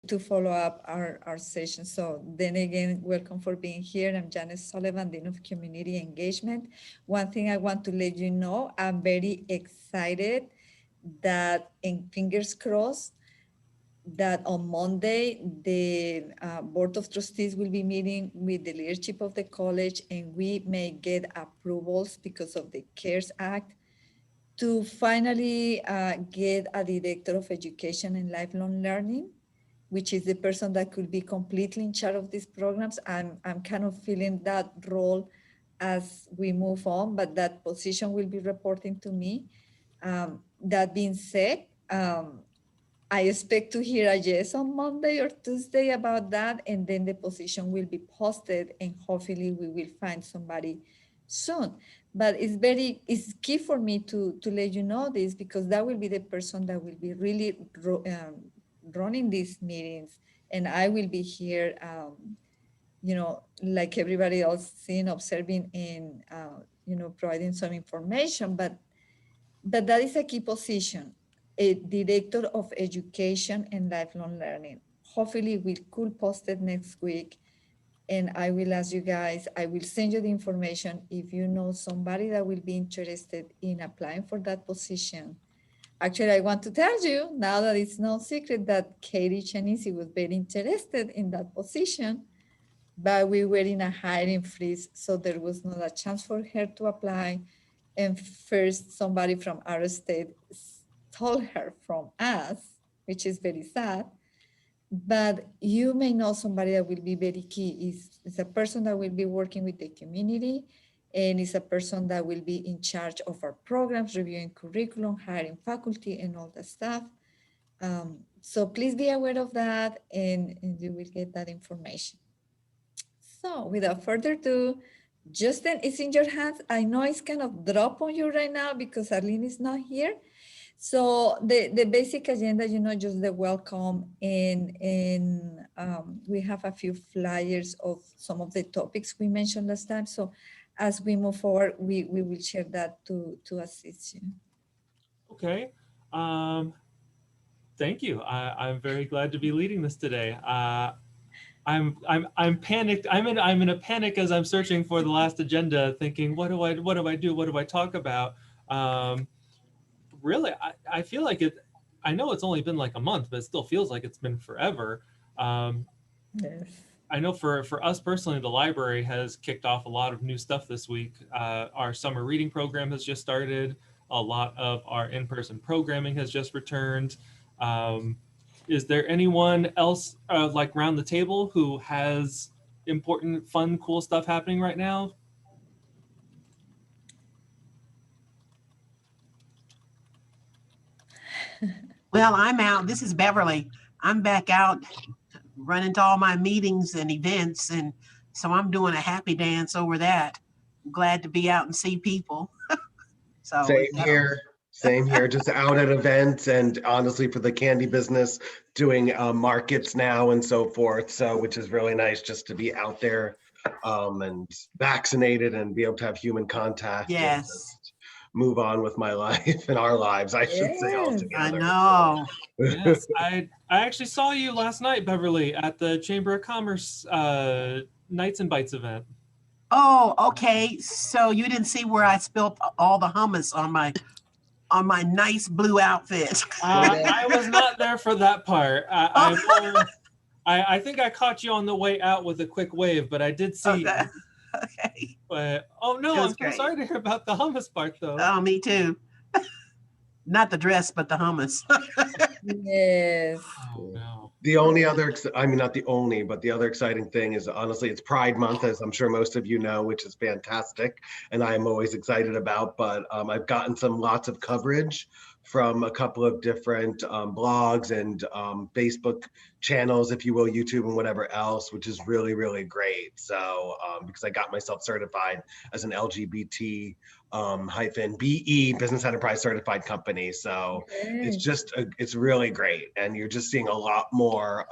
to follow up our session. So then again, welcome for being here. I'm Janice Sullivan, Dean of Community Engagement. One thing I want to let you know, I'm very excited that, and fingers crossed, that on Monday, the Board of Trustees will be meeting with the leadership of the college, and we may get approvals because of the CARES Act to finally get a director of education and lifelong learning, which is the person that could be completely in charge of these programs. I'm kind of feeling that role as we move on, but that position will be reporting to me. That being said, I expect to hear a yes on Monday or Tuesday about that, and then the position will be posted, and hopefully we will find somebody soon. But it's key for me to let you know this, because that will be the person that will be really running these meetings, and I will be here, like everybody else, seeing, observing, and providing some information. But that is a key position, a director of education and lifelong learning. Hopefully we could post it next week, and I will ask you guys, I will send you the information. If you know somebody that will be interested in applying for that position. Actually, I want to tell you now that it's no secret that Katie Chanisi was very interested in that position, but we were in a hiring freeze, so there was not a chance for her to apply. And first, somebody from our state stole her from us, which is very sad. But you may know somebody that will be very key. Is a person that will be working with the community, and is a person that will be in charge of our programs, reviewing curriculum, hiring faculty, and all that stuff. So please be aware of that, and you will get that information. So without further ado, Justin, it's in your hands. I know it's kind of drop on you right now because Arlene is not here. So the basic agenda, just the welcome, and we have a few flyers of some of the topics we mentioned last time. So as we move forward, we will share that to assist you. Okay. Thank you. I'm very glad to be leading this today. I'm panicked. I'm in a panic as I'm searching for the last agenda, thinking, what do I do? What do I talk about? Really, I feel like it. I know it's only been like a month, but it still feels like it's been forever. Yes. I know for us personally, the library has kicked off a lot of new stuff this week. Our summer reading program has just started. A lot of our in-person programming has just returned. Is there anyone else like around the table who has important, fun, cool stuff happening right now? Well, I'm out. This is Beverly. I'm back out running to all my meetings and events. And so I'm doing a happy dance over that. I'm glad to be out and see people. So Same here. Same here. Just out at events, and honestly, for the candy business, doing markets now and so forth. So, which is really nice, just to be out there and vaccinated and be able to have human contact. And yes, just move on with my life and our lives, I should say, Yes. I altogether. know. Yes, I actually saw you last night, Beverly, at the Chamber of Commerce Nights and Bites event. Oh, okay. So you didn't see where I spilled all the hummus on my nice blue outfit. I was not there for that part. I think I caught you on the way out with a quick wave, but I did see you. Okay. But oh no, I'm so sorry to hear about the hummus part though. Oh, me too. Not the dress, but the hummus. Yes. Oh no. The only other, I mean, not the only, but the other exciting thing is honestly, it's Pride Month, as I'm sure most of you know, which is fantastic. And I'm always excited about, but I've gotten lots of coverage from a couple of different blogs and Facebook channels, if you will, YouTube and whatever else, which is really, really great. So because I got myself certified as an LGBT BE, Business Enterprise Certified company. So it's just, it's really great. And you're just seeing a lot more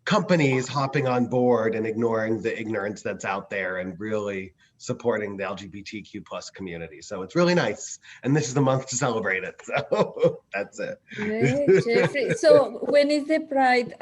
companies hopping on board and ignoring the ignorance that's out there and really supporting the LGBTQ plus community. So it's really nice. And this is the month to celebrate it. So that's it. Great, Jeffrey. So when is the Pride,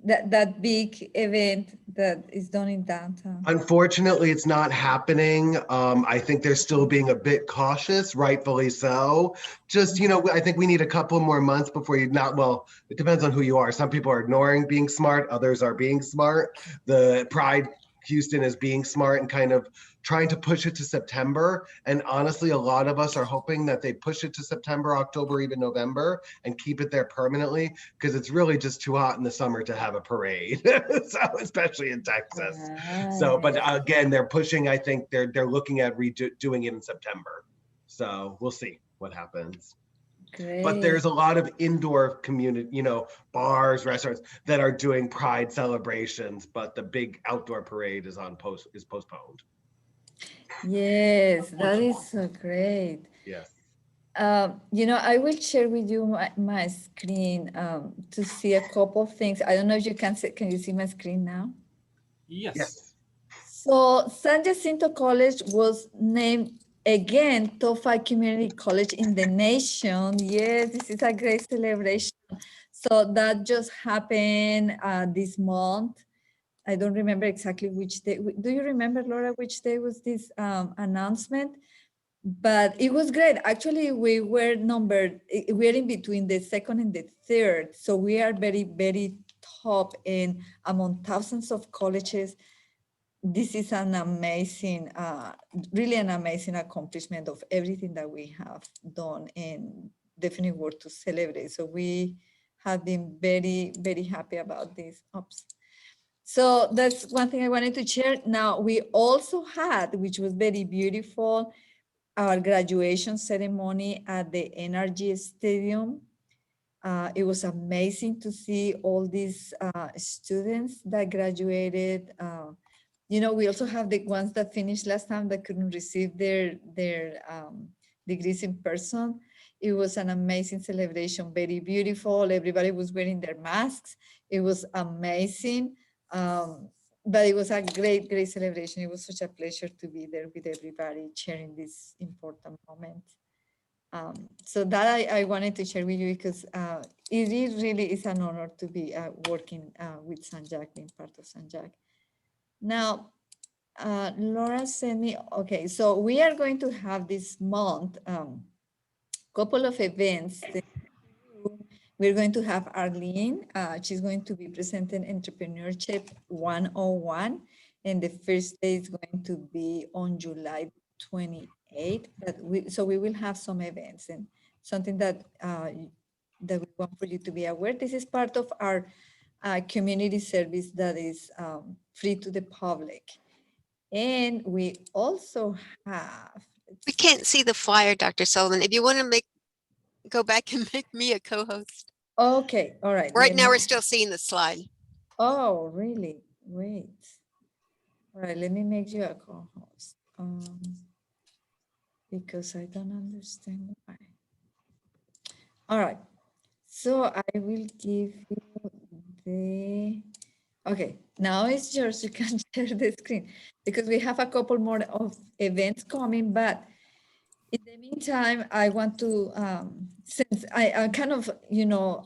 that big event that is done in downtown? Unfortunately, it's not happening. I think they're still being a bit cautious, rightfully so. Just, you know, I think we need a couple more months before well, it depends on who you are. Some people are ignoring being smart, others are being smart. The Pride Houston is being smart and kind of trying to push it to September. And honestly, a lot of us are hoping that they push it to September, October, even November, and keep it there permanently, because it's really just too hot in the summer to have a parade. So especially in Texas. So, but again, they're pushing, I think they're looking at doing it in September. So we'll see what happens. Great. But there's a lot of indoor community, you know, bars, restaurants that are doing Pride celebrations, but the big outdoor parade is postponed. Yes, that is so great. Yes. You know, I will share with you my screen to see a couple of things. I don't know if you can see, can you see my screen now? Yes. Yes. So San Jacinto College was named again top 5 community college in the nation. Yes, this is a great celebration. So that just happened this month. I don't remember exactly which day. Do you remember, Laura, which day was this announcement? But it was great. Actually, we were we're in between the second and the third. So we are very, very top in among thousands of colleges. This is an amazing, really an amazing accomplishment of everything that we have done, and definitely worth to celebrate. So we have been very, very happy about this. Oops. So that's one thing I wanted to share. Now, we also had, which was very beautiful, our graduation ceremony at the NRG Stadium. It was amazing to see all these students that graduated. You know, we also have the ones that finished last time that couldn't receive their degrees in person. It was an amazing celebration, very beautiful. Everybody was wearing their masks. It was amazing. But it was a great, great celebration. It was such a pleasure to be there with everybody, sharing this important moment. So that I wanted to share with you, because it really is an honor to be working with Sanjak, being part of Sanjak. Now, Laura sent me, okay, so we are going to have this month couple of events. We're going to have Arlene. She's going to be presenting Entrepreneurship 101. And the first day is going to be on July 28th. So we will have some events and something that, that we want for you to be aware. This is part of our community service that is free to the public. And we also have... We can't see the flyer, Dr. Sullivan. If you want to go back and make me a co-host. Okay, all right. Right now, we're still seeing the slide. Oh, really? Wait. All right, let me make you a co-host. Because I don't understand why. All right. So I will give you the... Okay, now it's yours. You can share the screen because we have a couple more of events coming, but in the meantime, I want to, since I kind of, you know,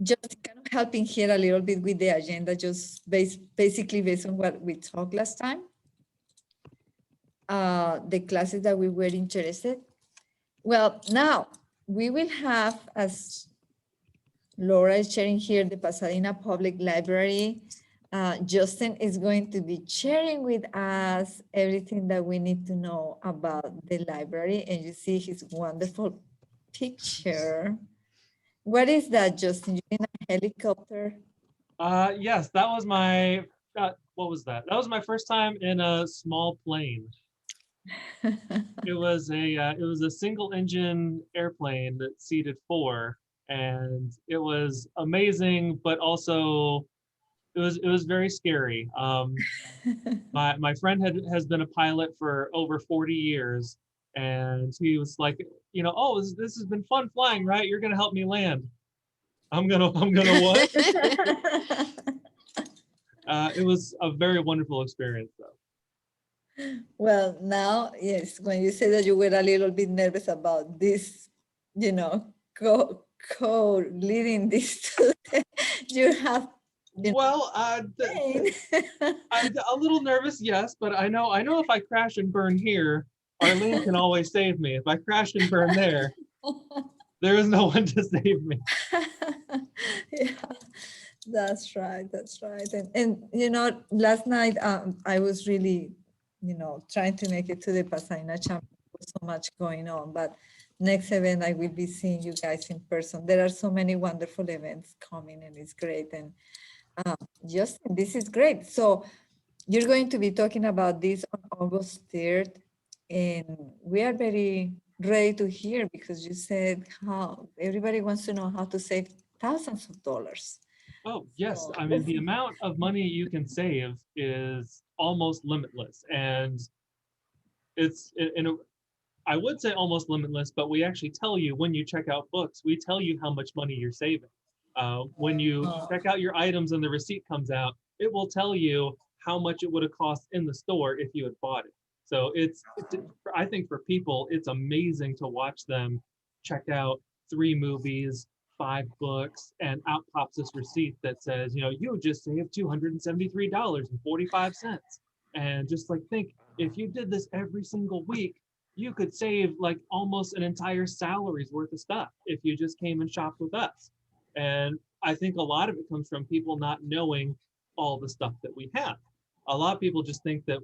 just kind of helping here a little bit with the agenda, just basically based on what we talked last time, the classes that we were interested. Well, now we will have, as Laura is sharing here, the Pasadena Public Library. Justin is going to be sharing with us everything that we need to know about the library. And you see his wonderful picture. What is that, Justin? You in a helicopter? Yes, that was my, what was that? That was my first time in a small plane. It was a single engine airplane that seated 4. And it was amazing, but also it was very scary. My friend has been a pilot for over 40 years, and he was like, you know, oh, this has been fun flying, right? You're gonna help me land. I'm gonna what? It was a very wonderful experience, though. Well, now, yes, when you say that you were a little bit nervous about this, you know, co-leading this, you have, you know, Well, pain. I'm a little nervous, yes, but I know if I crash and burn here, Arlene can always save me. If I crash and burn there, there is no one to save me. Yeah, that's right. That's right. And you know, last night I was really, you know, trying to make it to the Pasadena Chamber. There was so much going on, but next event I will be seeing you guys in person. There are so many wonderful events coming, and it's great. And Justin, this is great. So you're going to be talking about this on August 3rd, and we are very ready to hear because you said how everybody wants to know how to save thousands of dollars. Oh, yes. So I mean, the amount of money you can save is almost limitless. And it's, I would say almost limitless, but we actually tell you when you check out books, we tell you how much money you're saving. When you check out your items and the receipt comes out, it will tell you how much it would have cost in the store if you had bought it. So I think for people, it's amazing to watch them check out 3 movies, 5 books, and out pops this receipt that says, you know, you just saved $273.45. And just like think, if you did this every single week, you could save like almost an entire salary's worth of stuff if you just came and shopped with us. And I think a lot of it comes from people not knowing all the stuff that we have. A lot of people just think that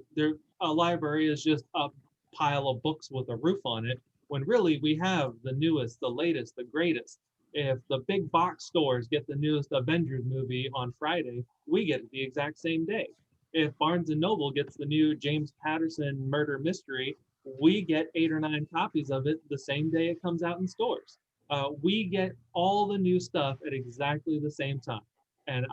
a library is just a pile of books with a roof on it, when really we have the newest, the latest, the greatest. If the big box stores get the newest Avengers movie on Friday, we get it the exact same day. If Barnes & Noble gets the new James Patterson murder mystery, we get 8 or 9 copies of it the same day it comes out in stores. We get all the new stuff at exactly the same time. And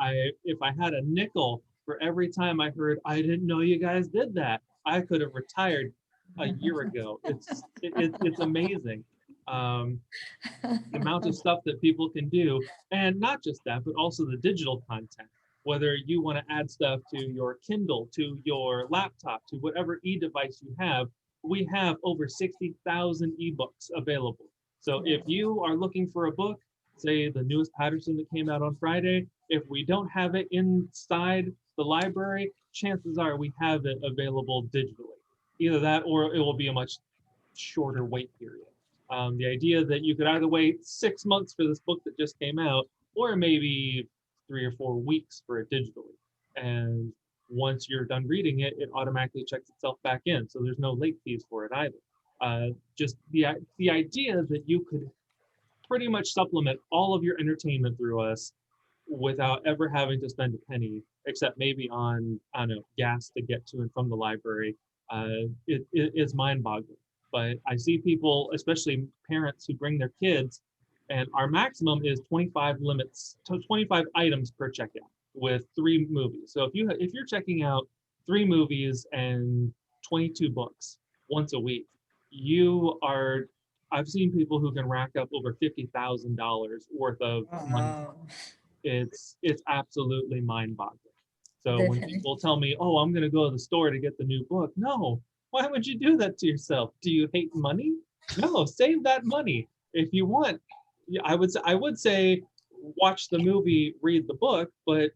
if I had a nickel for every time I heard, I didn't know you guys did that, I could have retired a year ago. It's amazing. The amount of stuff that people can do, and not just that, but also the digital content. Whether you want to add stuff to your Kindle, to your laptop, to whatever e-device you have, we have over 60,000 ebooks available. So if you are looking for a book, say the newest Patterson that came out on Friday, if we don't have it inside the library, chances are we have it available digitally. Either that or it will be a much shorter wait period. The idea that you could either wait 6 months for this book that just came out, or maybe 3 or 4 weeks for it digitally. And once you're done reading it, it automatically checks itself back in. So there's no late fees for it either. Just the idea that you could pretty much supplement all of your entertainment through us without ever having to spend a penny, except maybe on, I don't know, gas to get to and from the library, it is mind-boggling. But I see people, especially parents who bring their kids, and our maximum is 25 items per checkout with 3 movies. So if you're checking out 3 movies and 22 books once a week, I've seen people who can rack up over $50,000 worth of money. It's absolutely mind-boggling. So when people tell me, oh, I'm going to go to the store to get the new book, no, why would you do that to yourself? Do you hate money? No, save that money. If you want, I would say watch the movie, read the book, but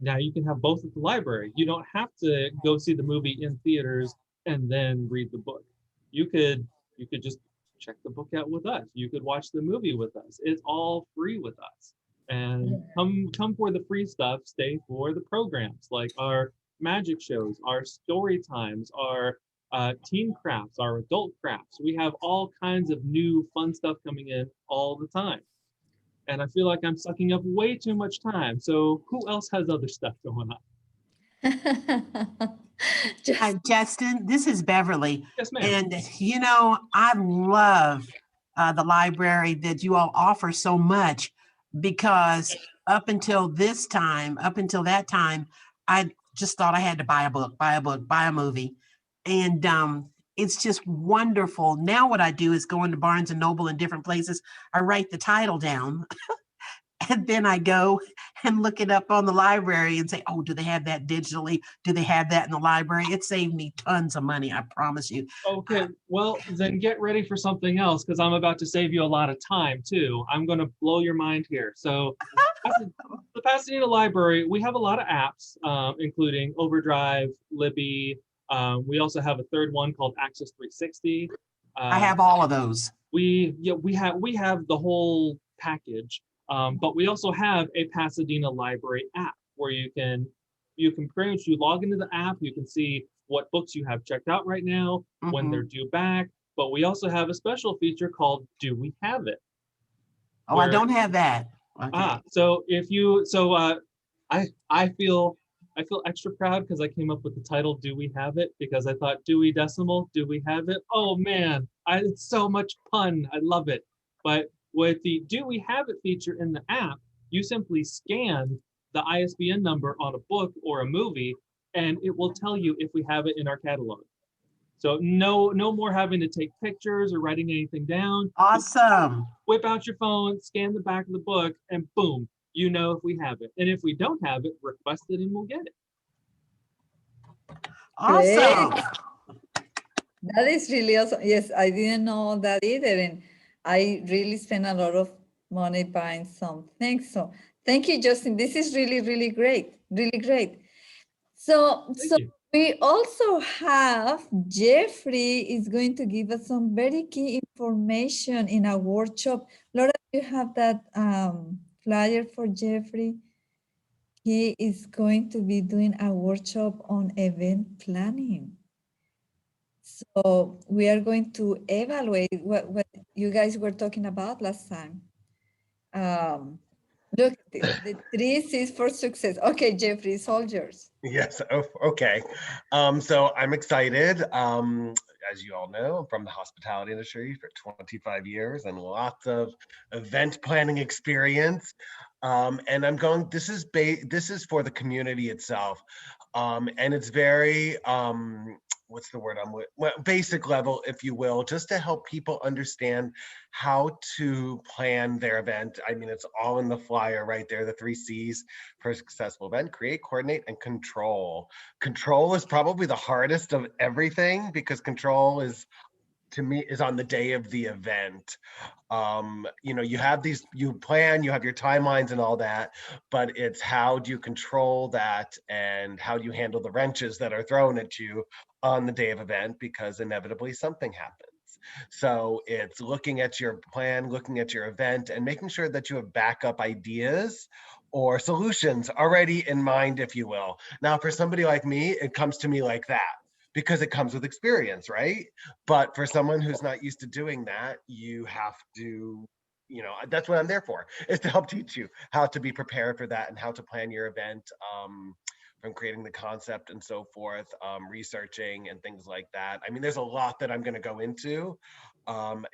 now you can have both at the library. You don't have to go see the movie in theaters and then read the book. You could just check the book out with us. You could watch the movie with us. It's all free with us. And come for the free stuff, stay for the programs like our magic shows, our story times, our teen crafts, our adult crafts. We have all kinds of new fun stuff coming in all the time. And I feel like I'm sucking up way too much time. So who else has other stuff going on? Hi, Justin, this is Beverly. Yes, ma'am. And you know, I love the library that you all offer so much, because up until that time, I just thought I had to buy a book, buy a movie. And it's just wonderful. Now what I do is go into Barnes and Noble and different places. I write the title down and then I go and look it up on the library and say, oh, do they have that digitally? Do they have that in the library? It saved me tons of money, I promise you. Okay, well, then get ready for something else, because I'm about to save you a lot of time too. I'm going to blow your mind here. So the Pasadena Library, we have a lot of apps, including Overdrive, Libby. We also have a third one called Access 360. I have all of those. We have the whole package, but we also have a Pasadena Library app where you can pretty much, you log into the app, you can see what books you have checked out right now, when they're due back. But we also have a special feature called Do We Have It? Oh, I don't have that. Okay. So I feel extra proud because I came up with the title Do We Have It, because I thought Dewey Decimal, do we have it? Oh man, it's so much fun. I love it. But with the Do We Have It feature in the app, you simply scan the ISBN number on a book or a movie, and it will tell you if we have it in our catalog. So no more having to take pictures or writing anything down. Awesome. Whip out your phone, scan the back of the book, and boom, you know if we have it. And if we don't have it, request it and we'll get it. Awesome. Great. That is really awesome. Yes, I didn't know that either. And I really spent a lot of money buying some things. So thank you, Justin. This is really, really great. Really great. So we also have Jeffrey is going to give us some very key information in a workshop. Laura, you have that flyer for Jeffrey. He is going to be doing a workshop on event planning. So we are going to evaluate what you guys were talking about last time. Look, the 3 C's for success. Okay, Jeffrey, it's all yours. Yes. Oh, okay. So I'm excited. As you all know, I'm from the hospitality industry for 25 years and lots of event planning experience. And I'm going, this is for the community itself. And it's very, what's the word well, basic level, if you will, just to help people understand how to plan their event. I mean, it's all in the flyer right there, the 3 C's for a successful event: create, coordinate, and control. Control is probably the hardest of everything, because control is, to me, is on the day of the event. You know, you have you plan, you have your timelines and all that, but it's how do you control that, and how do you handle the wrenches that are thrown at you on the day of event, because inevitably something happens. So it's looking at your plan, looking at your event, and making sure that you have backup ideas or solutions already in mind, if you will. Now, for somebody like me, it comes to me like that, because it comes with experience, right? But for someone who's not used to doing that, you have to, you know, that's what I'm there for, is to help teach you how to be prepared for that and how to plan your event, from creating the concept and so forth, researching and things like that. I mean, there's a lot that I'm going to go into.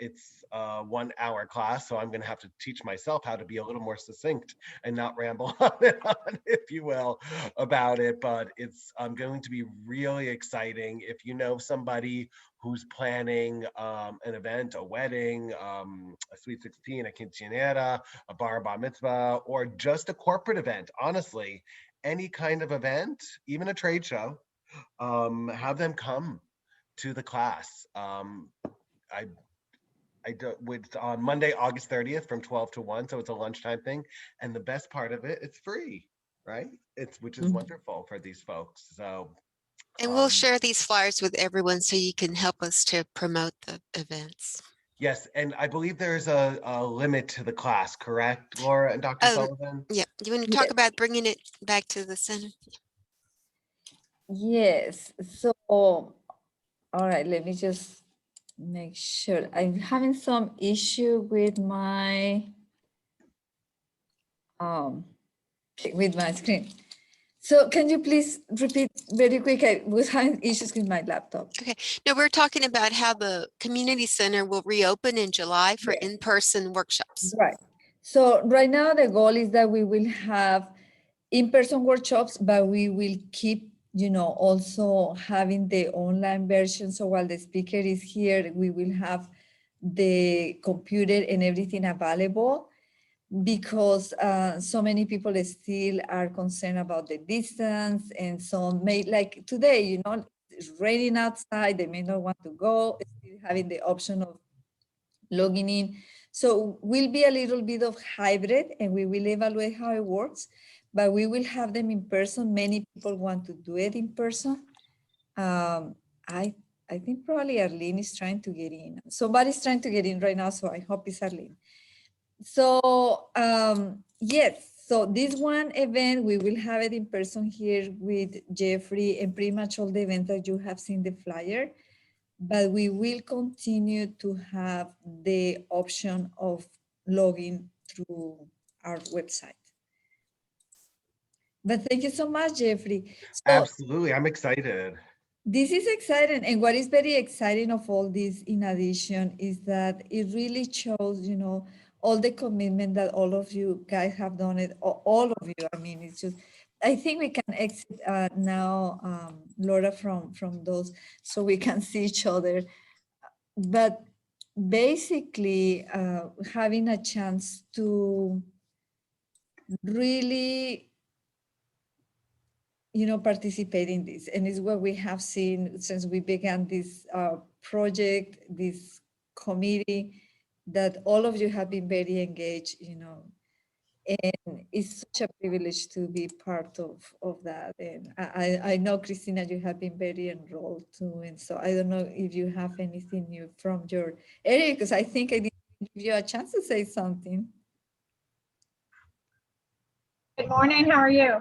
It's a 1-hour class, so I'm going to have to teach myself how to be a little more succinct and not ramble on and on, if you will, about it. But it's going to be really exciting. If you know somebody who's planning an event, a wedding, a sweet 16, a quinceañera, a bar mitzvah, or just a corporate event, honestly, any kind of event, even a trade show, have them come to the class. I do, it's on Monday, August 30th from 12 to 1. So it's a lunchtime thing. And the best part of it, it's free, right? Which is wonderful for these folks. So. And we'll share these flyers with everyone so you can help us to promote the events. Yes, and I believe there's a limit to the class, correct, Laura and Dr. Sullivan? Yeah, you want to talk about bringing it back to the center? Yes, so, all right, let me just make sure. I'm having some issue with my, screen. So can you please repeat very quick? I was having issues with my laptop. Okay. No, we're talking about how the community center will reopen in July for in-person workshops. Right. So right now the goal is that we will have in-person workshops, but we will keep, also having the online version. So while the speaker is here, we will have the computer and everything available, because so many people still are concerned about the distance, and some may, like today, it's raining outside, they may not want to go, still having the option of logging in. So will be a little bit of hybrid, and we will evaluate how it works, but we will have them in person. Many people want to do it in person. I think probably Arlene is trying to get in. Somebody's trying to get in right now, so I hope it's Arlene. So yes, so this one event, we will have it in person here with Jeffrey, and pretty much all the events that you have seen the flyer, but we will continue to have the option of logging through our website. But thank you so much, Jeffrey. So Absolutely, I'm excited. this is exciting, and what is very exciting of all this, in addition, is that it really shows, all the commitment that all of you guys have done it, all of you. I mean, it's just, I think we can exit now, Laura, from those, so we can see each other. But basically, having a chance to really, participate in this. And it's what we have seen since we began this project, this committee, that all of you have been very engaged, and it's such a privilege to be part of that. And I know, Christina, you have been very enrolled too. And so I don't know if you have anything new from your area, because I think I didn't give you a chance to say something. Good morning, how are you?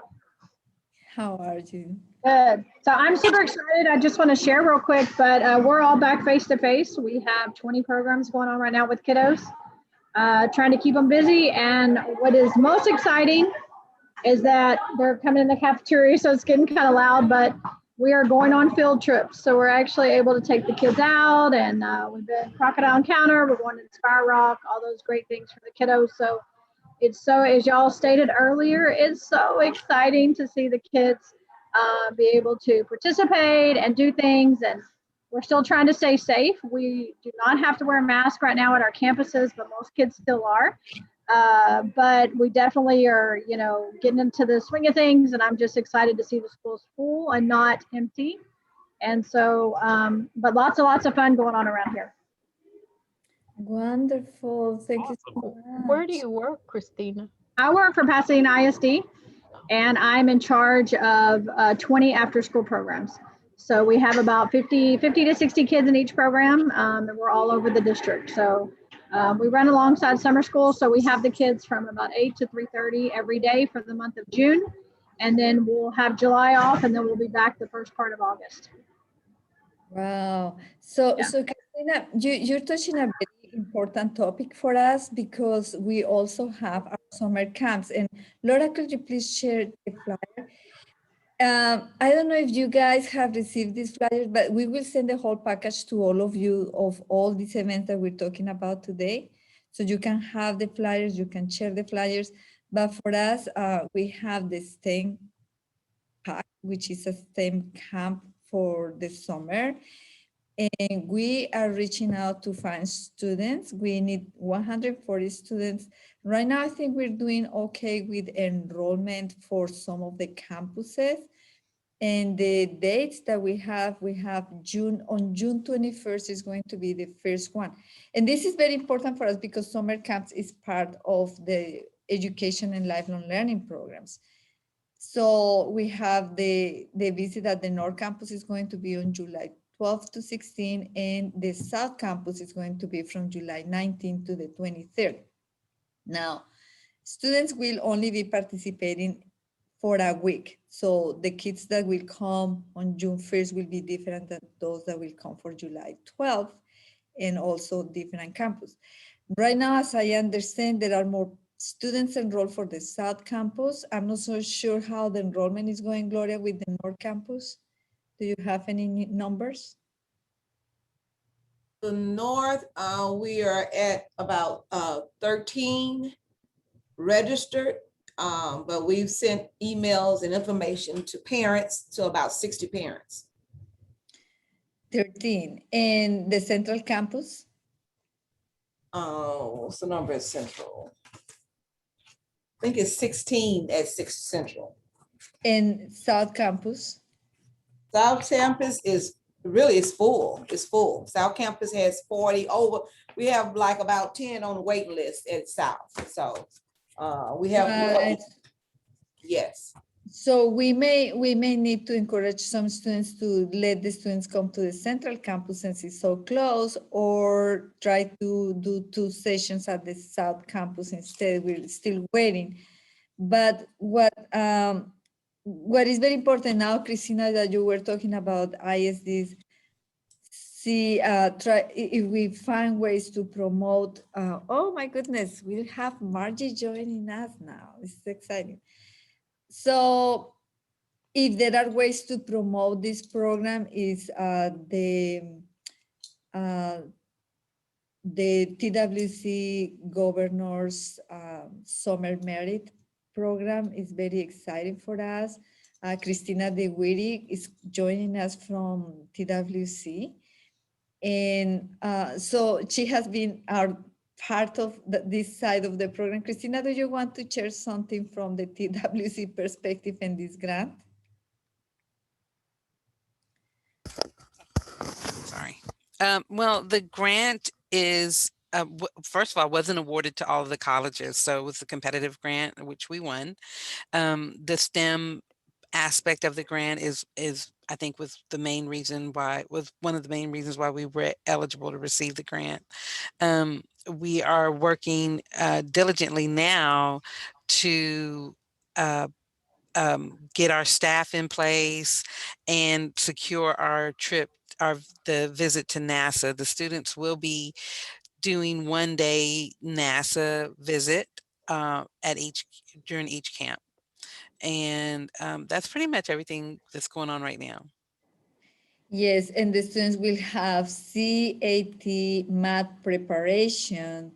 How are you? Good. So I'm super excited. I just want to share real quick, but we're all back face to face. We have 20 programs going on right now with kiddos, trying to keep them busy. And what is most exciting is that they're coming in the cafeteria, so it's getting kind of loud, but we are going on field trips. So we're actually able to take the kids out, and we've been Crocodile Encounter, we're going to Spire Rock, all those great things for the kiddos. So it's so, as y'all stated earlier, it's so exciting to see the kids be able to participate and do things. And we're still trying to stay safe. We do not have to wear a mask right now at our campuses, but most kids still are. But we definitely are, getting into the swing of things. And I'm just excited to see the schools full and not empty. And so, but lots of fun going on around here. Wonderful. Thank you so much. Where do you work, Christina? I work for Pasadena ISD, and I'm in charge of 20 after-school programs. So we have about 50 to 60 kids in each program, and we're all over the district. So we run alongside summer school. So we have the kids from about 8 to 3:30 every day for the month of June. And then we'll have July off, and then we'll be back the first part of August. Wow. So, Yeah. so Christina, you're touching a very important topic for us, because we also have our summer camps. And Laura, could you please share the flyer? I don't know if you guys have received this flyer, but we will send the whole package to all of you of all these events that we're talking about today. So you can have the flyers, you can share the flyers. But for us, we have the STEM pack, which is a STEM camp for the summer. And we are reaching out to find students. We need 140 students. Right now, I think we're doing okay with enrollment for some of the campuses. And the dates that we have June 21st is going to be the first one. And this is very important for us because summer camps is part of the education and lifelong learning programs. So we have the visit at the North Campus is going to be on July 12th to 16, and the South Campus is going to be from July 19th to the 23rd. Now, students will only be participating for a week. So the kids that will come on June 1st will be different than those that will come for July 12th, and also different campus. Right now, as I understand, there are more students enrolled for the South Campus. I'm not so sure how the enrollment is going, Gloria, with the North Campus. Do you have any numbers? The North, we are at about 13 registered, but we've sent emails and information to parents, to about 60 parents. 13. And the central campus? What's the number at Central? I think it's 16 at 6 Central. And South Campus? South Campus is really, it's full. It's full. South Campus has 40 over. We have like about 10 on the wait list at South. So we have, Right. yes. So we may need to encourage some students to let the students come to the central campus since it's so close, or try to do 2 sessions at the South Campus instead. We're still waiting. But what is very important now, Christina, that you were talking about ISDs, try if we find ways to promote. Oh my goodness, we'll have Margie joining us now. This is exciting. So if there are ways to promote this program, is the TWC Governor's Summer Merit Program is very exciting for us. Christina DeWitty is joining us from TWC. And so she has been our part of this side of the program. Christina, do you want to share something from the TWC perspective in this grant? Sorry. Well, the grant is, first of all, wasn't awarded to all of the colleges. So it was a competitive grant, which we won. The STEM aspect of the grant is I think was one of the main reasons why we were eligible to receive the grant. We are working diligently now to get our staff in place and secure our trip, the visit to NASA. The students will be doing 1-day NASA visit during each camp. And that's pretty much everything that's going on right now. Yes, and the students will have CAT math preparation,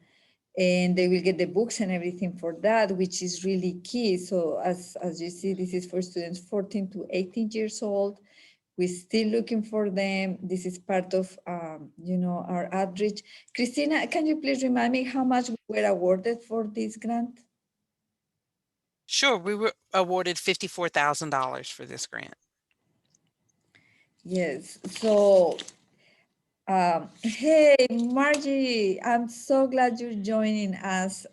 and they will get the books and everything for that, which is really key. So as you see, this is for students 14 to 18 years old. We're still looking for them. This is part of, our outreach. Christina, can you please remind me how much we were awarded for this grant? Sure, we were awarded $54,000 for this grant. Yes, so, hey, Margie, I'm so glad you're joining us.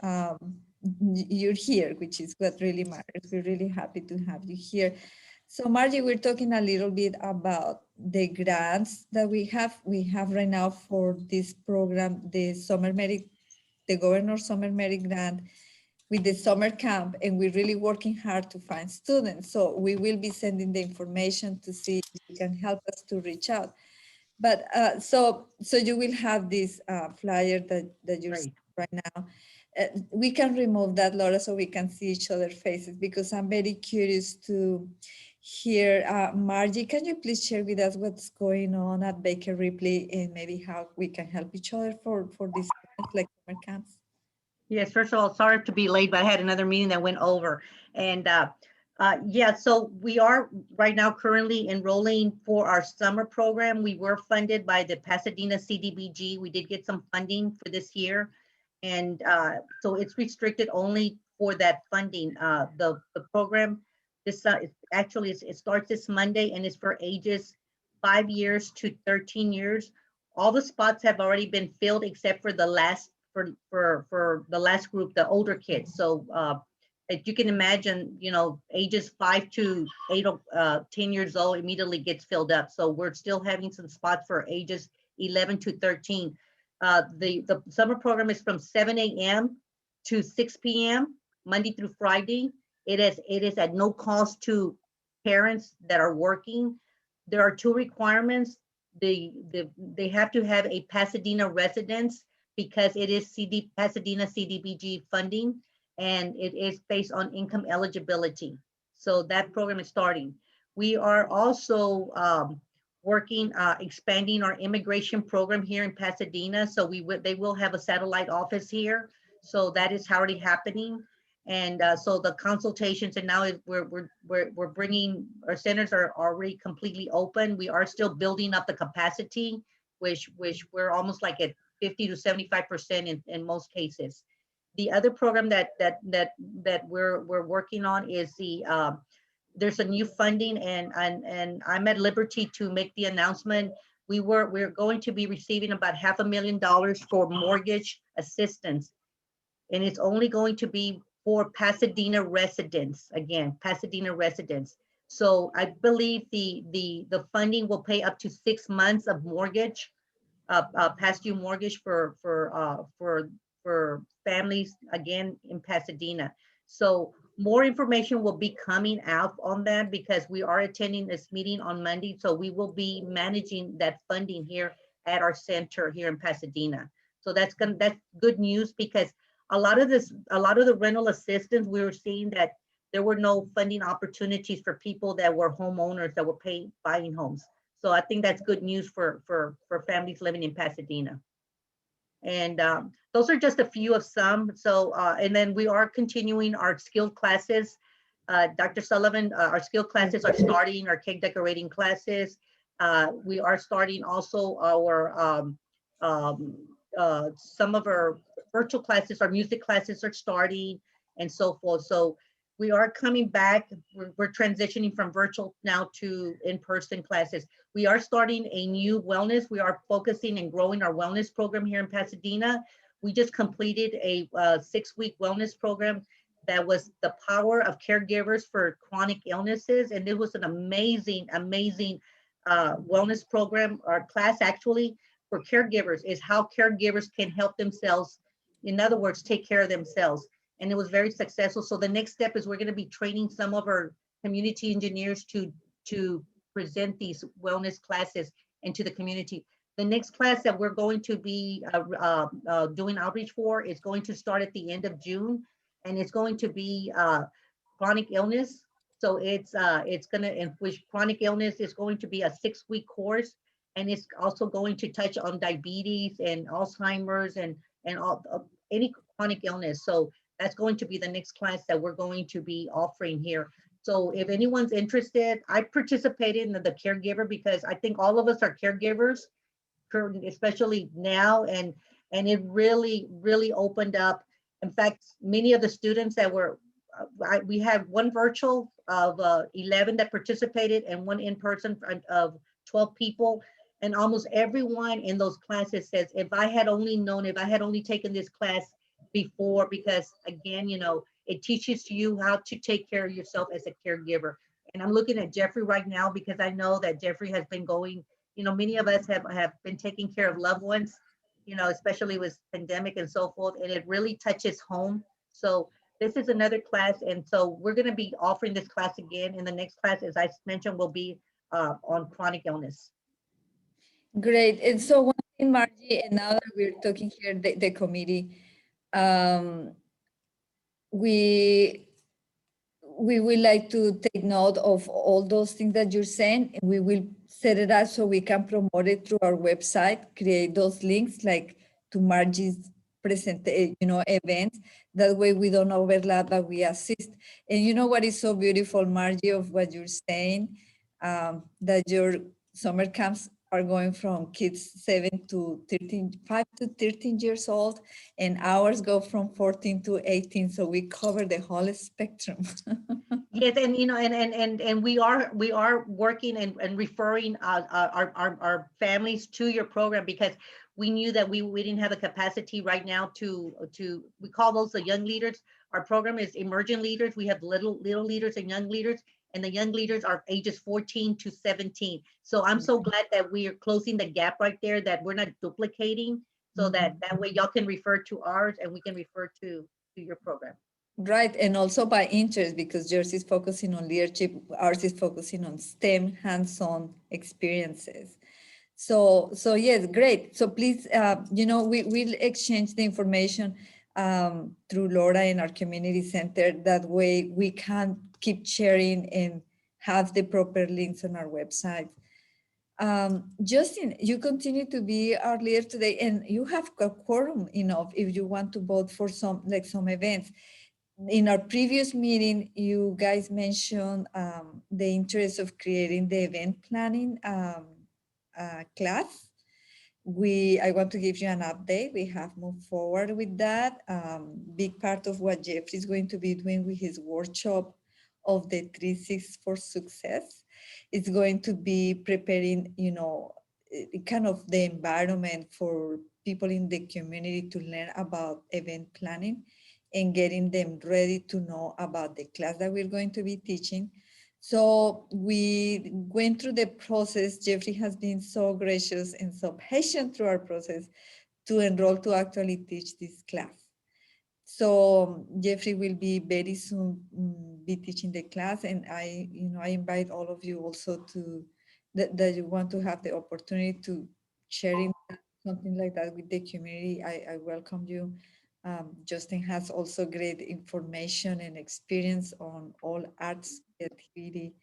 You're here, which is what really matters. We're really happy to have you here. So Margie, we're talking a little bit about the grants that we have. We have right now for this program, the Governor Summer Merit Grant with the summer camp, and we're really working hard to find students. So we will be sending the information to see if you can help us to reach out. But so you will have this flyer that you're seeing right now. We can remove that, Laura, so we can see each other's faces, because I'm very curious to hear. Margie, can you please share with us what's going on at Baker Ripley and maybe how we can help each other for these like summer camps? Yes, first of all, sorry to be late, but I had another meeting that went over. And yeah, so we are right now currently enrolling for our summer program. We were funded by the Pasadena CDBG. We did get some funding for this year. And so it's restricted only for that funding. The program, it starts this Monday, and it's for ages 5 years to 13 years. All the spots have already been filled except for the last for the last group, the older kids. So as you can imagine, ages 5 to 10 years old immediately gets filled up. So we're still having some spots for ages 11 to 13. The summer program is from 7 a.m. to 6 p.m. Monday through Friday. It is at no cost to parents that are working. There are 2 requirements. They have to have a Pasadena residence, because it is Pasadena CDBG funding, and it is based on income eligibility. So that program is starting. We are also working, expanding our immigration program here in Pasadena. So they will have a satellite office here. So that is already happening. And so the consultations, and now we're bringing, our centers are already completely open. We are still building up the capacity, which we're almost like at 50 to 75% in most cases. The other program that we're working on is there's a new funding, and I'm at liberty to make the announcement. We're going to be receiving about $500,000 for mortgage assistance, and it's only going to be for Pasadena residents, again, Pasadena residents. So I believe the funding will pay up to 6 months of mortgage, past due mortgage for families, again, in Pasadena. So more information will be coming out on that, because we are attending this meeting on Monday. So we will be managing that funding here at our center here in Pasadena. So that's good news, because a lot of the rental assistance, we were seeing that there were no funding opportunities for people that were homeowners that were buying homes. So I think that's good news for families living in Pasadena. And those are just a few of some. So, and then we are continuing our skilled classes. Dr. Sullivan, our skilled classes are starting, our cake decorating classes. We are starting also our, some of our virtual classes, our music classes are starting, and so forth. So we are coming back. We're transitioning from virtual now to in-person classes. We are starting a new wellness. We are focusing and growing our wellness program here in Pasadena. We just completed a 6-week wellness program that was the power of caregivers for chronic illnesses. And it was an amazing, amazing wellness program, or class actually, for caregivers, is how caregivers can help themselves. In other words, take care of themselves. And it was very successful. So the next step is we're going to be training some of our community engineers to present these wellness classes into the community. The next class that we're going to be doing outreach for is going to start at the end of June, and it's going to be chronic illness. So it's going to, in which chronic illness is going to be a 6-week course, and it's also going to touch on diabetes and Alzheimer's and all, any chronic illness. So that's going to be the next class that we're going to be offering here. So if anyone's interested, I participated in the caregiver, because I think all of us are caregivers, especially now, and it really, really opened up. In fact, many of the students that were, we had one virtual of 11 that participated and one in-person of 12 people. And almost everyone in those classes says, if I had only known, if I had only taken this class before, because again, you know, it teaches you how to take care of yourself as a caregiver. And I'm looking at Jeffrey right now, because I know that Jeffrey has been going, you know, many of us have been taking care of loved ones, you know, especially with pandemic and so forth, and it really touches home. So this is another class. And so we're going to be offering this class again. In the next class, as I mentioned, will be on chronic illness. Great. And so one thing, Margie, and now that we're talking here, the committee, we would like to take note of all those things that you're saying, and we will set it up so we can promote it through our website, create those links like to Margie's events. That way we don't overlap, but we assist. And you know what is so beautiful, Margie, of what you're saying, that your summer camps are going from kids 5 to 13 years old, and ours go from 14 to 18. So we cover the whole spectrum. Yes, and you know, and we are working and referring our families to your program, because we knew that we didn't have the capacity right now to we call those the young leaders. Our program is emerging leaders. We have little leaders and young leaders, and the young leaders are ages 14 to 17. So I'm so glad that we are closing the gap right there, that we're not duplicating, so that way y'all can refer to ours and we can refer to your program. Right, and also by interest, because yours is focusing on leadership, ours is focusing on STEM hands-on experiences. So yes, great. So please, we'll exchange the information through Laura in our community center. That way we can keep sharing and have the proper links on our website. Justin, you continue to be our leader today, and you have a quorum enough if you want to vote for some events. in our previous meeting, you guys mentioned the interest of creating the event planning class. I want to give you an update. We have moved forward with that. Big part of what Jeffrey is going to be doing with his workshop of the 3-6 for success is going to be preparing, kind of the environment for people in the community to learn about event planning and getting them ready to know about the class that we're going to be teaching. So we went through the process. Jeffrey has been so gracious and so patient through our process to enroll to actually teach this class. So Jeffrey will be very soon be teaching the class, and I invite all of you also to that you want to have the opportunity to sharing something like that with the community. I welcome you. Justin has also great information and experience on all arts, creativity,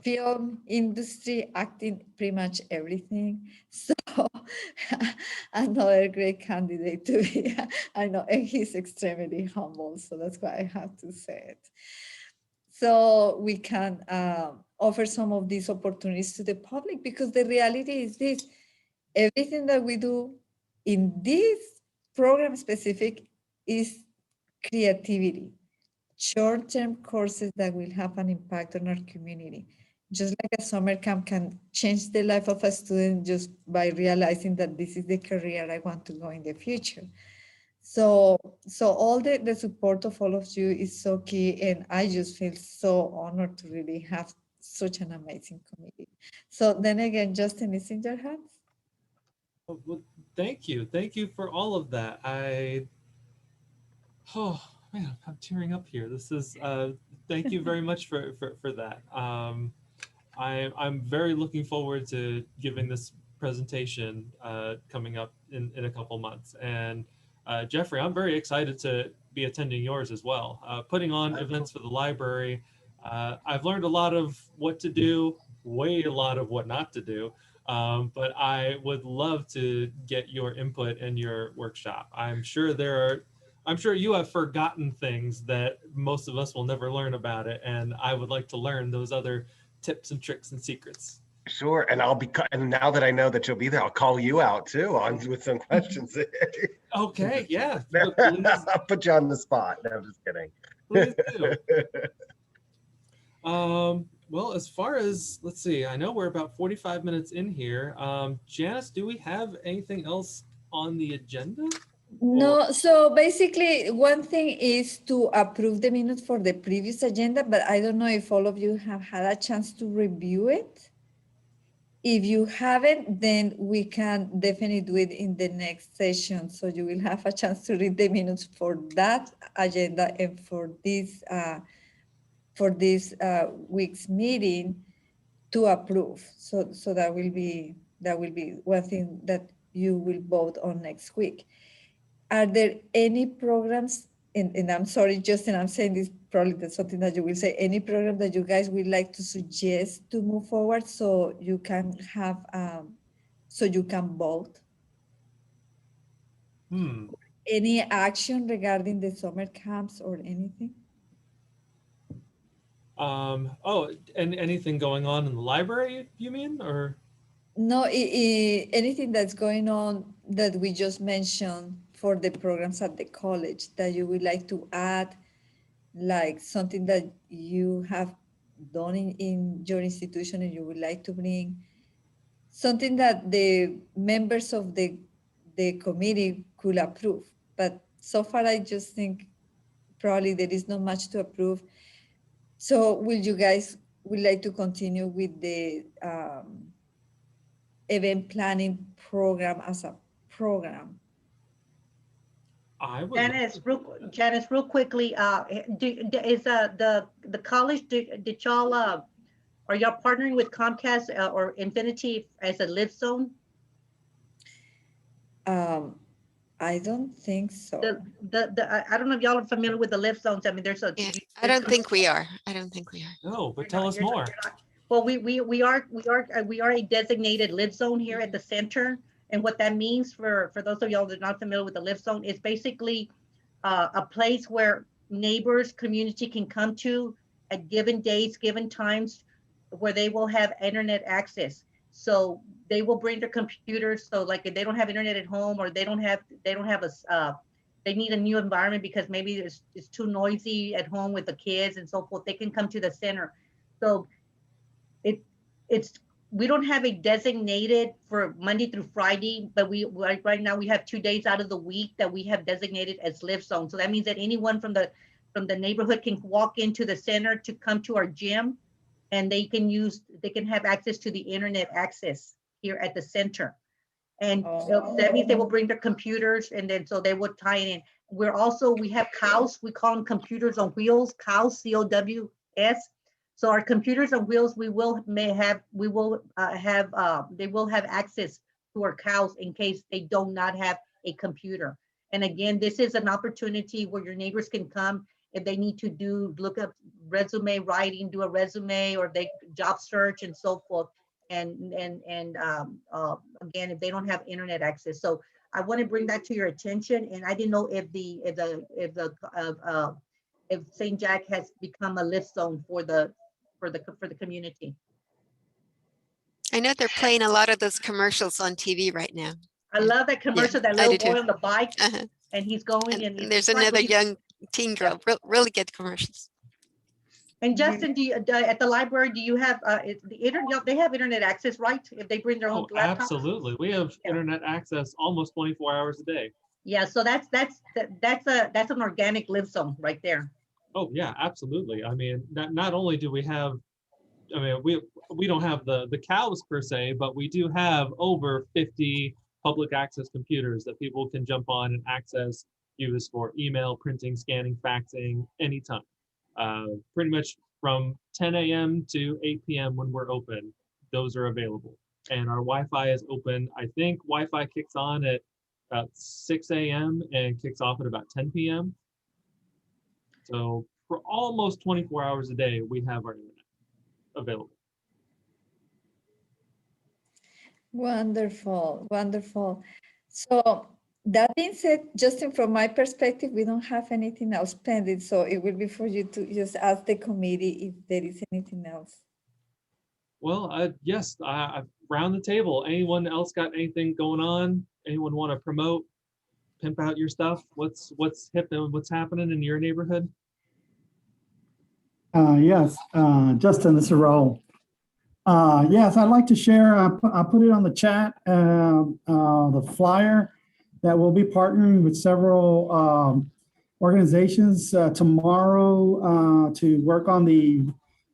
film industry, acting, pretty much everything. So another great candidate to be, I know, and he's extremely humble. So that's why I have to say it. So we can offer some of these opportunities to the public, because the reality is this: everything that we do in this program specific is creativity, short-term courses that will have an impact on our community. Just like a summer camp can change the life of a student just by realizing that this is the career I want to go in the future. So all the support of all of you is so key, and I just feel so honored to really have such an amazing committee. So then again, Justin, is in your hands. Well, thank you for all of that. Oh man, I'm tearing up here. This is thank you very much for that. I'm very looking forward to giving this presentation coming up in a couple months. And Jeffrey, I'm very excited to be attending yours as well. Putting on events for the library, I've learned a lot of what to do, a lot of what not to do. But I would love to get your input in your workshop. I'm sure you have forgotten things that most of us will never learn about it, and I would like to learn those other tips and tricks and secrets. Sure, and and now that I know that you'll be there, I'll call you out too with some questions. Okay, yeah. I'll put you on the spot. No, I'm just kidding. Please do. Well, as far as, let's see, I know we're about 45 minutes in here. Janice, do we have anything else on the agenda? No, so basically one thing is to approve the minutes for the previous agenda, but I don't know if all of you have had a chance to review it. If you haven't, then we can definitely do it in the next session. So you will have a chance to read the minutes for that agenda and for this week's meeting to approve. So that will be one thing that you will vote on next week. Are there any programs, and I'm sorry, Justin, I'm saying this, probably that's something that you will say, any program that you guys would like to suggest to move forward so you can have, so you can vote? Any action regarding the summer camps or anything? Oh, and anything going on in the library, you mean, or? No, anything that's going on that we just mentioned for the programs at the college that you would like to add, like something that you have done in your institution and you would like to bring, something that the members of the committee could approve. But so far, I just think probably there is not much to approve. So will you guys would like to continue with the event planning program as a program? I would. Janice, real quickly, is the college, did y'all, are y'all partnering with Comcast or Infinity as a live zone? I don't think so. I don't know if y'all are familiar with the live zones. I mean, there's a. Yeah, I don't think we are. No, but tell us more. Well, we are a designated live zone here at the center. And what that means for those of y'all that are not familiar with the live zone is basically a place where neighbors, community can come to at given dates, given times, where they will have internet access. So they will bring their computers. So like if they don't have internet at home, or they don't have they need a new environment because maybe it's too noisy at home with the kids and so forth, they can come to the center. So we don't have a designated for Monday through Friday, but right now we have 2 days out of the week that we have designated as live zone. So that means that anyone from the neighborhood can walk into the center to come to our gym, and they can have access to the internet access here at the center. And that means they will bring their computers, and then so they will tie it in. We have COWS, we call them computers on wheels, COWS, COWS. So our computers on wheels, they will have access to our COWS in case they do not have a computer. And again, this is an opportunity where your neighbors can come if they need to look up resume writing, do a resume, or they job search and so forth. And again, if they don't have internet access. So I want to bring that to your attention. And I didn't know if St. Jack has become a live zone for the community. I know they're playing a lot of those commercials on TV right now. I love that commercial, that little boy on the bike, and he's going. And there's another young teen girl, really good commercials. And Justin, at the library, do you have the internet? They have internet access, right? If they bring their own laptop. Absolutely, we have internet access almost 24 hours a day. Yeah, so that's an organic live zone right there. Oh yeah, absolutely. I mean, not only do we have, I mean, we don't have the cows per se, but we do have over 50 public access computers that people can jump on and access, use for email, printing, scanning, faxing, anytime. Pretty much from 10 a.m. to 8 p.m. when we're open, those are available. And our Wi-Fi is open. I think Wi-Fi kicks on at about 6 a.m. and kicks off at about 10 p.m. So for almost 24 hours a day, we have our internet available. Wonderful, wonderful. So that being said, Justin, from my perspective, we don't have anything else pending. So it will be for you to just ask the committee if there is anything else. Well, yes, round the table. Anyone else got anything going on? Anyone want to promote, pimp out your stuff? What's hip and what's happening in your neighborhood? Yes, Justin, this is Raul. Yes, I'd like to share, I put it on the chat, the flyer that we'll be partnering with several organizations tomorrow to work on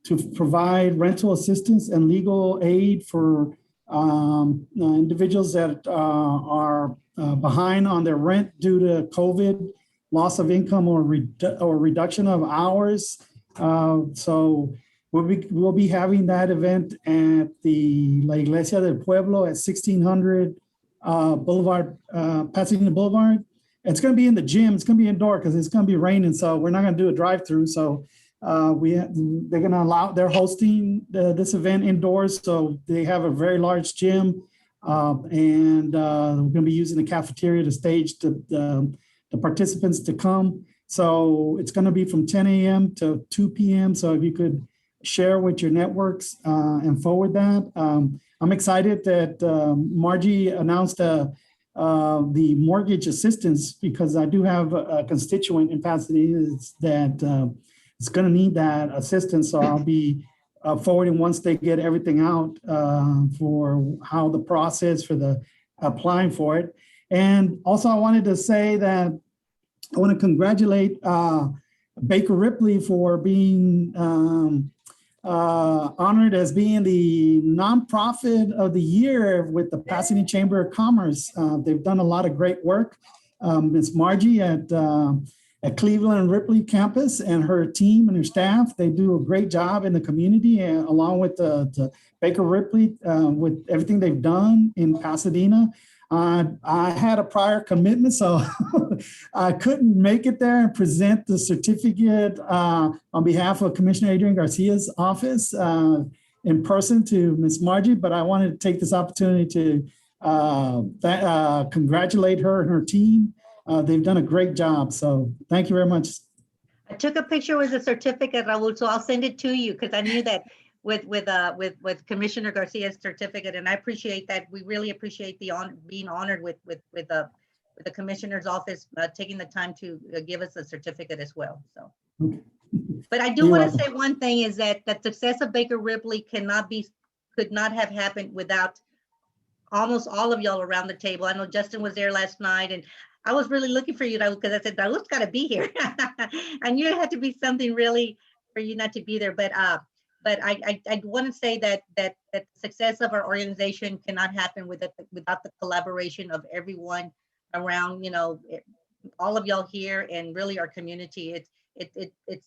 to provide rental assistance and legal aid for individuals that are behind on their rent due to COVID, loss of income or reduction of hours. So we'll be having that event at the La Iglesia del Pueblo at 1600 Boulevard, Pasadena Boulevard. It's going to be in the gym. It's going to be indoor because it's going to be raining. So we're not going to do a drive-through. So they're going to they're hosting this event indoors. So they have a very large gym, and we're going to be using the cafeteria to stage the participants to come. So it's going to be from 10 a.m. to 2 p.m. So if you could share with your networks and forward that. I'm excited that Margie announced the mortgage assistance, because I do have a constituent in Pasadena that is going to need that assistance. So I'll be forwarding once they get everything out for how the process for the applying for it. And also I wanted to say that I want to congratulate Baker Ripley for being honored as being the nonprofit of the year with the Pasadena Chamber of Commerce. They've done a lot of great work. Ms. Margie at Cleveland Ripley campus and her team and her staff, they do a great job in the community, and along with the Baker Ripley with everything they've done in Pasadena. I had a prior commitment, so I couldn't make it there and present the certificate on behalf of Commissioner Adrian Garcia's office in person to Ms. Margie, but I wanted to take this opportunity to congratulate her and her team. They've done a great job, so thank you very much. I took a picture with the certificate, Raul, so I'll send it to you because I knew that with Commissioner Garcia's certificate, and I appreciate that. We really appreciate the being honored with the Commissioner's office taking the time to give us a certificate as well. So, but I do You're want to welcome. say one thing is that the success of Baker Ripley could not have happened without almost all of y'all around the table. I know Justin was there last night, and I was really looking for you, because I said, Raul's got to be here. I knew it had to be something really for you not to be there. But I want to say that the success of our organization cannot happen without the collaboration of everyone around, all of y'all here and really our community. It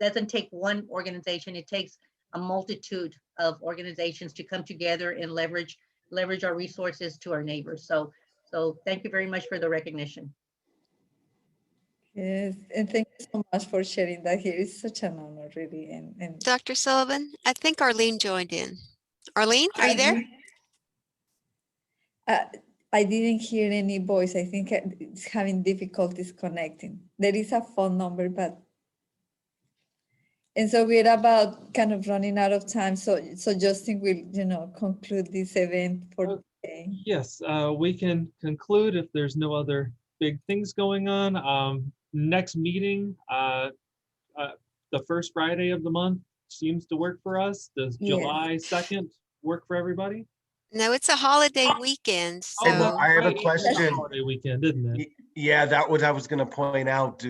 doesn't take one organization. It takes a multitude of organizations to come together and leverage our resources to our neighbors. So thank you very much for the recognition. Yes, and thank you so much for sharing that here. It's such an honor, really. And Dr. Sullivan, I think Arlene joined in. Arlene, are you there? I didn't hear any voice. I think it's having difficulties connecting. There is a phone number, and so we're about kind of running out of time. So Justin will, conclude this event for today. Yes, we can conclude if there's no other big things going on. Next meeting, the first Friday of the month seems to work for us. Does Yes. July 2nd work for everybody? No, it's a holiday weekend. So Hey, well, I have a Right, Easter was question. holiday weekend, didn't it? Yeah, that was I was going to point out.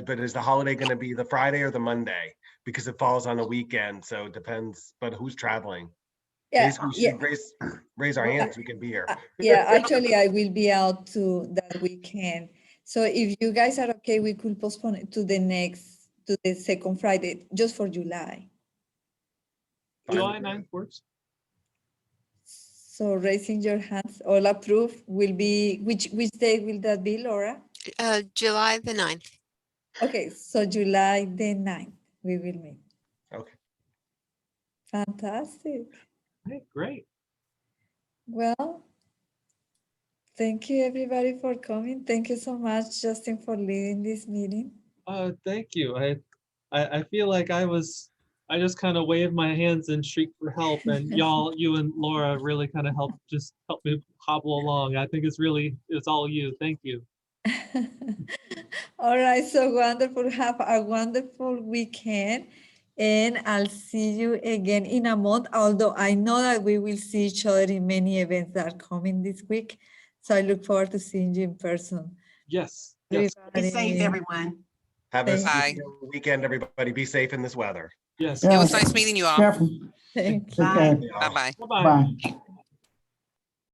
But is the holiday going to be the Friday or the Monday? Because it falls on a weekend, so it depends. But who's traveling? Yeah, Basically, we yeah. should raise our hands. We can be here. Yeah, actually, I will be out to that weekend. So if you guys are okay, we could postpone it to the second Friday, just for July. July 9th works. So raising your hands, all approve will be, which day will that be, Laura? July the 9th. Okay, so July the 9th, we will meet. Okay. Fantastic. Okay, great. Well, thank you everybody for coming. Thank you so much, Justin, for leading this meeting. Thank you. I feel like I just kind of waved my hands and shrieked for help, and you and Laura really kind of helped me hobble along. I think it's all you. Thank you. All right, so wonderful. Have a wonderful weekend, and I'll see you again in a month, although I know that we will see each other in many events that are coming this week. So I look forward to seeing you in person. Yes. Yes. Be safe, Everybody. everyone. Have a Bye. good weekend, everybody. Be safe in this weather. Yes. It was Yeah. nice meeting you all. Careful. Thank Take you. care. Yeah. Bye-bye. Bye-bye. Bye.